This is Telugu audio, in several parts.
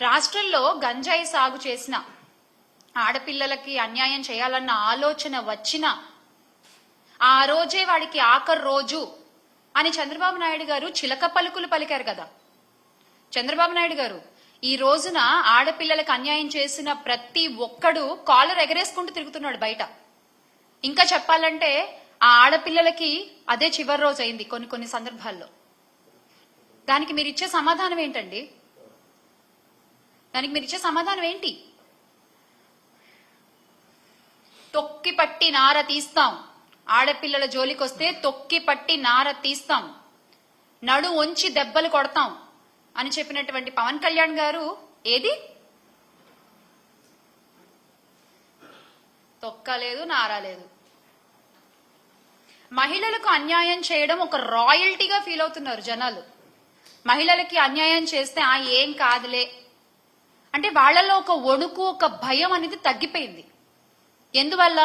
రాష్ట్రంలో గంజాయి సాగు చేసిన ఆడపిల్లలకి అన్యాయం చేయాలన్న ఆలోచన వచ్చిన ఆ రోజే వాడికి ఆఖరి రోజు అని చంద్రబాబు నాయుడు గారు చిలక పలుకులు పలికారు కదా. చంద్రబాబు నాయుడు గారు ఈ రోజున ఆడపిల్లలకు అన్యాయం చేసిన ప్రతి ఒక్కడు కాలర్ ఎగరేసుకుంటూ తిరుగుతున్నాడు బయట. ఇంకా చెప్పాలంటే ఆ ఆడపిల్లలకి అదే చివరి రోజు అయింది కొన్ని సందర్భాల్లో. దానికి మీరు ఇచ్చే సమాధానం ఏంటండి? దానికి మీరు ఇచ్చే సమాధానం ఏంటి? తొక్కి పట్టి నార తీస్తాం, ఆడపిల్లల జోలికొస్తే తొక్కి పట్టి నార తీస్తాం, నడు వంచి దెబ్బలు కొడతాం అని చెప్పినటువంటి పవన్ కళ్యాణ్ గారు ఏది తొక్కలేదు, నారాలేదు. మహిళలకు అన్యాయం చేయడం ఒక రాయల్టీగా ఫీల్ అవుతున్నారు జనాలు. మహిళలకి అన్యాయం చేస్తే ఏం కాదులే అంటే వాళ్ళలో ఒక వణుకు, ఒక భయం అనేది తగ్గిపోయింది. ఎందువల్ల?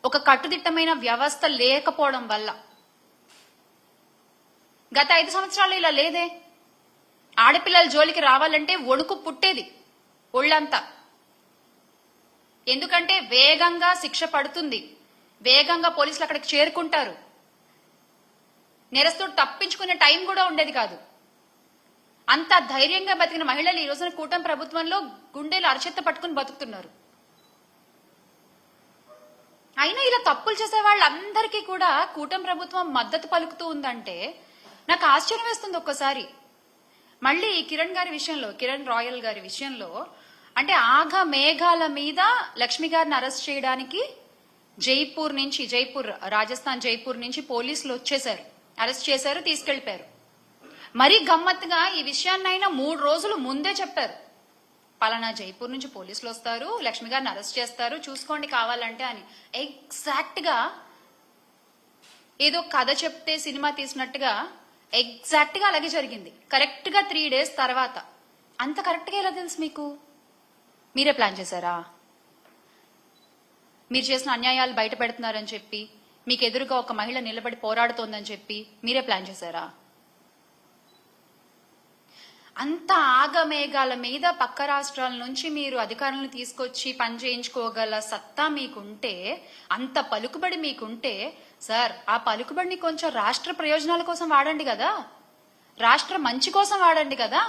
ఒక కట్టుదిట్టమైన వ్యవస్థ లేకపోవడం వల్ల. గత 5 సంవత్సరాలు ఇలా లేదే. ఆడపిల్లల జోలికి రావాలంటే వణుకు పుట్టేది ఒళ్ళంతా. ఎందుకంటే వేగంగా శిక్ష పడుతుంది, వేగంగా పోలీసులు అక్కడికి చేరుకుంటారు, నేరస్తుడు తప్పించుకునే టైం కూడా ఉండేది కాదు. అంత ధైర్యంగా బతికిన మహిళలు ఈ రోజున కూటమి ప్రభుత్వంలో గుండెలు అరచెత్త పట్టుకుని బతుకుతున్నారు. అయినా ఇలా తప్పులు చేసే వాళ్ళందరికీ కూడా కూటమి ప్రభుత్వం మద్దతు పలుకుతూ ఉందంటే నాకు ఆశ్చర్యం వేస్తుంది ఒక్కసారి. మళ్ళీ కిరణ్ గారి విషయంలో, కిరణ్ రాయల్ గారి విషయంలో అంటే ఆగ మేఘాల మీద లక్ష్మి గారిని అరెస్ట్ చేయడానికి జైపూర్ రాజస్థాన్ జైపూర్ నుంచి పోలీసులు వచ్చేశారు, అరెస్ట్ చేశారు, తీసుకెళ్లిపోయారు. మరీ గమ్మత్తుగా ఈ విషయాన్నైనా 3 రోజులు ముందే చెప్పారు. పలానా జైపూర్ నుంచి పోలీసులు వస్తారు, లక్ష్మి గారిని అరెస్ట్ చేస్తారు, చూసుకోండి కావాలంటే అని. ఎగ్జాక్ట్ గా ఏదో కథ చెప్తే సినిమా తీసినట్టుగా ఎగ్జాక్ట్ గా అలాగే జరిగింది. కరెక్ట్ గా 3 డేస్ తర్వాత. అంత కరెక్ట్ గా ఎలా తెలుసు మీకు? మీరే ప్లాన్ చేశారా? మీరు చేసిన అన్యాయాలు బయట పెడుతున్నారని చెప్పి, మీకు ఎదురుగా ఒక మహిళ నిలబడి పోరాడుతోందని చెప్పి మీరే ప్లాన్ చేశారా? అంత ఆగమేఘాల మీద పక్క రాష్ట్రాల నుంచి మీరు అధికారులను తీసుకొచ్చి పని చేయించుకోగల సత్తా మీకుంటే, అంత పలుకుబడి మీకుంటే, సార్ ఆ పలుకుబడిని కొంచెం రాష్ట్ర ప్రయోజనాల కోసం వాడండి కదా, రాష్ట్ర మంచి కోసం వాడండి కదా.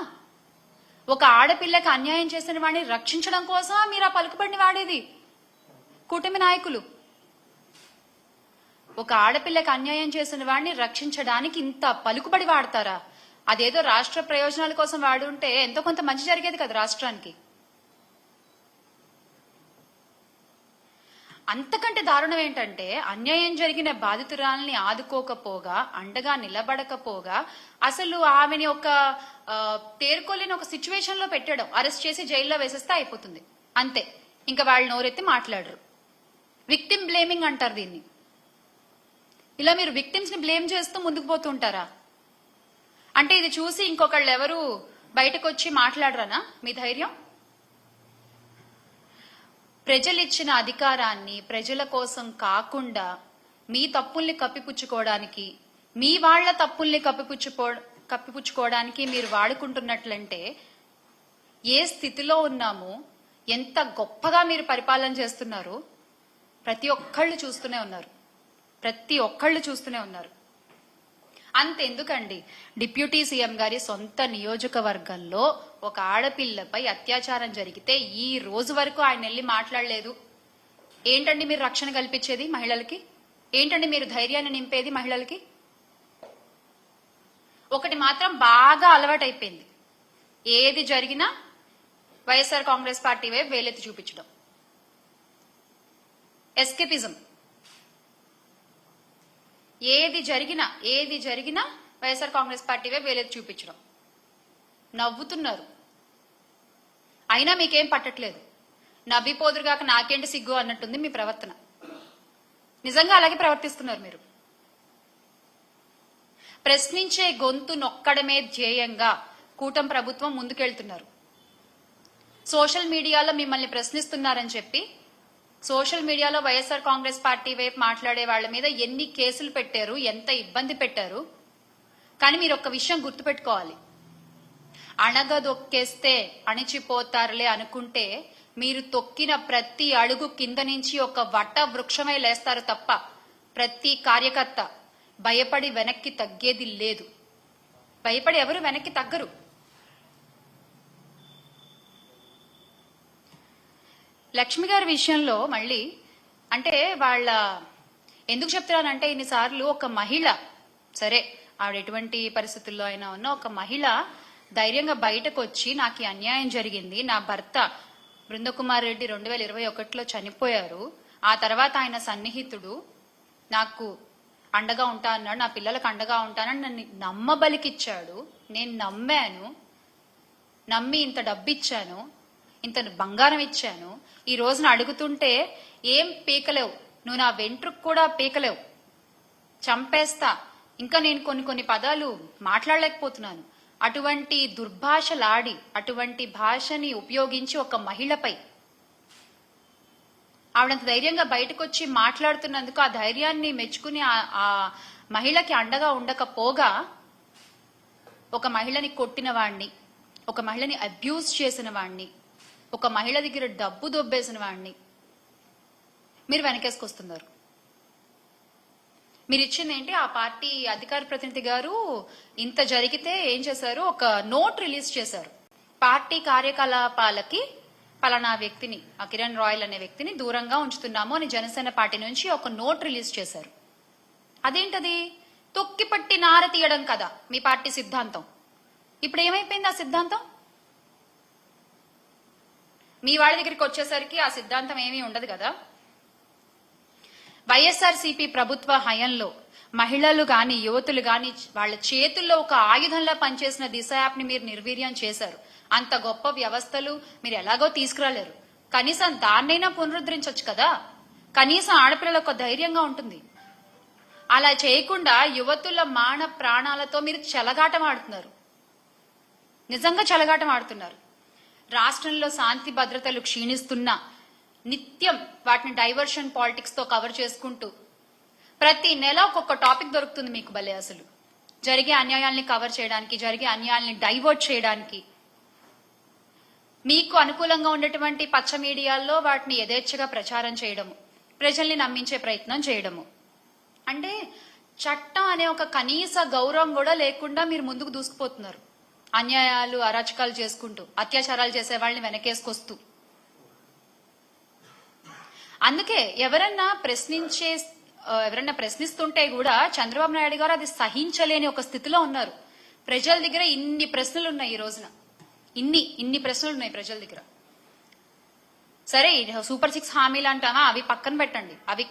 ఒక ఆడపిల్లకి అన్యాయం చేసిన వాడిని రక్షించడం కోసం మీరు ఆ పలుకుబడిని వాడేది కూటమి నాయకులు. ఒక ఆడపిల్లకి అన్యాయం చేసిన వాడిని రక్షించడానికి ఇంత పలుకుబడి వాడతారా? అదేదో రాష్ట్ర ప్రయోజనాల కోసం వాడుంటే ఎంతో కొంత మంచి జరిగేది కదా రాష్ట్రానికి. అంతకంటే దారుణం ఏంటంటే అన్యాయం జరిగిన బాధితురాల్ని ఆదుకోకపోగా, అండగా నిలబడకపోగా, అసలు ఆమెని ఒక తేరుకోలేని ఒక సిచ్యువేషన్ లో పెట్టడం, అరెస్ట్ చేసి జైల్లో వేసేస్తే అయిపోతుంది అంతే. ఇంకా వాళ్ళు నోరెత్తి మాట్లాడరు. విక్టిమ్ బ్లేమింగ్ అంటారు దీన్ని. ఇలా మీరు విక్టిమ్స్ ని బ్లేమ్ చేస్తూ ముందుకు పోతుంటారా? అంటే ఇది చూసి ఇంకొకళ్ళు ఎవరు బయటకు వచ్చి మాట్లాడరనా? మీ ధైర్యం? ప్రజలిచ్చిన అధికారాన్ని ప్రజల కోసం కాకుండా మీ తప్పుల్ని కప్పిపుచ్చుకోవడానికి, మీ వాళ్ల తప్పుల్ని కప్పిపుచ్చుకోవడానికి మీరు వాడుకుంటున్నట్లంటే ఏ స్థితిలో ఉన్నామో, ఎంత గొప్పగా మీరు పరిపాలన చేస్తున్నారు ప్రతి ఒక్కళ్ళు చూస్తూనే ఉన్నారు. అంతెందుకండి, డిప్యూటీ సీఎం గారి సొంత నియోజకవర్గంలో ఒక ఆడపిల్లపై అత్యాచారం జరిగితే ఈ రోజు వరకు ఆయన వెళ్ళి మాట్లాడలేదు. ఏంటండి మీరు రక్షణ కల్పించేది మహిళలకి? ఏంటండి మీరు ధైర్యాన్ని నింపేది మహిళలకి? ఒకటి మాత్రం బాగా అలవాటైపోయింది, ఏది జరిగినా వైఎస్ఆర్ కాంగ్రెస్ పార్టీ వైపు వేలెత్తి చూపించడం, ఎస్కేపిజం. ఏది జరిగినా వైఎస్ఆర్ కాంగ్రెస్ పార్టీ వైపు వేలెత్తి చూపించడం. నవ్వుతున్నారు, అయినా మీకేం పట్టట్లేదు. నవ్విపోదురుగాక నాకేంటి సిగ్గు అన్నట్టుంది మీ ప్రవర్తన. నిజంగా అలాగే ప్రవర్తిస్తున్నారు మీరు. ప్రశ్నించే గొంతు నొక్కడమే ధ్యేయంగా కూటమి ప్రభుత్వం ముందుకెళ్తున్నారు. సోషల్ మీడియాలో మిమ్మల్ని ప్రశ్నిస్తున్నారని చెప్పి సోషల్ మీడియాలో వైఎస్ఆర్ కాంగ్రెస్ పార్టీ వైపు మాట్లాడే వాళ్ళ మీద ఎన్ని కేసులు పెట్టారు, ఎంత ఇబ్బంది పెట్టారు. కానీ మీరు ఒక్క విషయం గుర్తుపెట్టుకోవాలి, అణగదొక్కేస్తే అణిచిపోతారులే అనుకుంటే మీరు తొక్కిన ప్రతి అడుగు కింద నుంచి ఒక వట వృక్షమై లేస్తారు తప్ప ప్రతి కార్యకర్త భయపడి వెనక్కి తగ్గేది లేదు. భయపడి ఎవరు వెనక్కి తగ్గరు. లక్ష్మి గారి విషయంలో మళ్ళీ అంటే వాళ్ళ ఎందుకు చెప్తున్నానంటే ఇన్నిసార్లు ఒక మహిళ, సరే ఆవిడ ఎటువంటి పరిస్థితుల్లో అయినా ఉన్న ఒక మహిళ ధైర్యంగా బయటకు వచ్చి నాకు ఈ అన్యాయం జరిగింది, నా భర్త బృందకుమార్ రెడ్డి 2021లో చనిపోయారు, ఆ తర్వాత ఆయన సన్నిహితుడు నాకు అండగా ఉంటా అన్నాడు, నా పిల్లలకు అండగా ఉంటానని నన్ను నమ్మబలికిచ్చాడు, నేను నమ్మాను, నమ్మి ఇంత డబ్బు ఇచ్చాను, ఇంత బంగారం ఇచ్చాను, ఈ రోజున అడుగుతుంటే ఏం పీకలేవు, నువ్వు నా వెంట్రుకు కూడా పీకలేవు, చంపేస్తా, ఇంకా నేను కొన్ని పదాలు మాట్లాడలేకపోతున్నాను, అటువంటి దుర్భాషలాడి అటువంటి భాషని ఉపయోగించి ఒక మహిళపై ఆవిడంత ధైర్యంగా బయటకు వచ్చి మాట్లాడుతున్నందుకు ఆ ధైర్యాన్ని మెచ్చుకుని ఆ మహిళకి అండగా ఉండకపోగా ఒక మహిళని కొట్టిన వాణ్ణి, ఒక మహిళని అబ్యూజ్ చేసిన వాణ్ణి, ఒక మహిళ దగ్గర డబ్బు దొబ్బేసిన వాణ్ణి మీరు వెనకేసుకొస్తున్నారు. మీరు ఇచ్చింది ఏంటి? ఆ పార్టీ అధికార ప్రతినిధి గారు ఇంత జరిగితే ఏం చేశారు, ఒక నోట్ రిలీజ్ చేశారు, పార్టీ కార్యకలాపాలకి పలానా వ్యక్తిని, ఆ కిరణ్ రాయల్ అనే వ్యక్తిని దూరంగా ఉంచుతున్నాము అని జనసేన పార్టీ నుంచి ఒక నోట్ రిలీజ్ చేశారు. అదేంటది? తొక్కిపట్టి నార తీయడం కదా మీ పార్టీ సిద్ధాంతం. ఇప్పుడు ఏమైపోయింది ఆ సిద్ధాంతం? మీ వాళ్ళ దగ్గరికి వచ్చేసరికి ఆ సిద్ధాంతం ఏమీ ఉండదు కదా. వైఎస్ఆర్సీపీ ప్రభుత్వ హయంలో మహిళలు గాని యువతులు గాని వాళ్ళ చేతుల్లో ఒక ఆయుధంలా పనిచేసిన దిశ యాప్ ని మీరు నిర్వీర్యం చేశారు. అంత గొప్ప వ్యవస్థలు మీరు ఎలాగో తీసుకురాలేరు, కనీసం దాన్నైనా పునరుద్ధరించవచ్చు కదా, కనీసం ఆడపిల్లలకు ఒక ధైర్యంగా ఉంటుంది. అలా చేయకుండా యువతుల మాన ప్రాణాలతో మీరు చెలగాటం ఆడుతున్నారు, నిజంగా చెలగాటం ఆడుతున్నారు. రాష్ట్రంలో శాంతి భద్రతలు క్షీణిస్తున్నా నిత్యం వాటిని డైవర్షన్ పాలిటిక్స్ తో కవర్ చేసుకుంటూ ప్రతి నెల ఒక్కొక్క టాపిక్ దొరుకుతుంది మీకు భలే. అసలు జరిగే అన్యాయాల్ని కవర్ చేయడానికి, జరిగే అన్యాయాల్ని డైవర్ట్ చేయడానికి, మీకు అనుకూలంగా ఉండేటువంటి పచ్చ మీడియాల్లో వాటిని యథేచ్ఛగా ప్రచారం చేయడము, ప్రజల్ని నమ్మించే ప్రయత్నం చేయడము. అంటే చట్టం అనే ఒక కనీస గౌరవం కూడా లేకుండా మీరు ముందుకు దూసుకుపోతున్నారు, అన్యాయాలు అరాచకాలు చేసుకుంటూ, అత్యాచారాలు చేసే వాళ్ళని వెనకేసుకొస్తూ. అందుకే ఎవరన్నా ప్రశ్నిస్తుంటే కూడా చంద్రబాబు నాయుడు గారు అది సహించలేని ఒక స్థితిలో ఉన్నారు. ప్రజల దగ్గర ఇన్ని ప్రశ్నలు ఉన్నాయి, ఈ రోజున ఇన్ని ప్రశ్నలు ఉన్నాయి ప్రజల దగ్గర. సరే సూపర్ 6 హామీలు అంటామా, అవి పక్కన పెట్టండి, అవి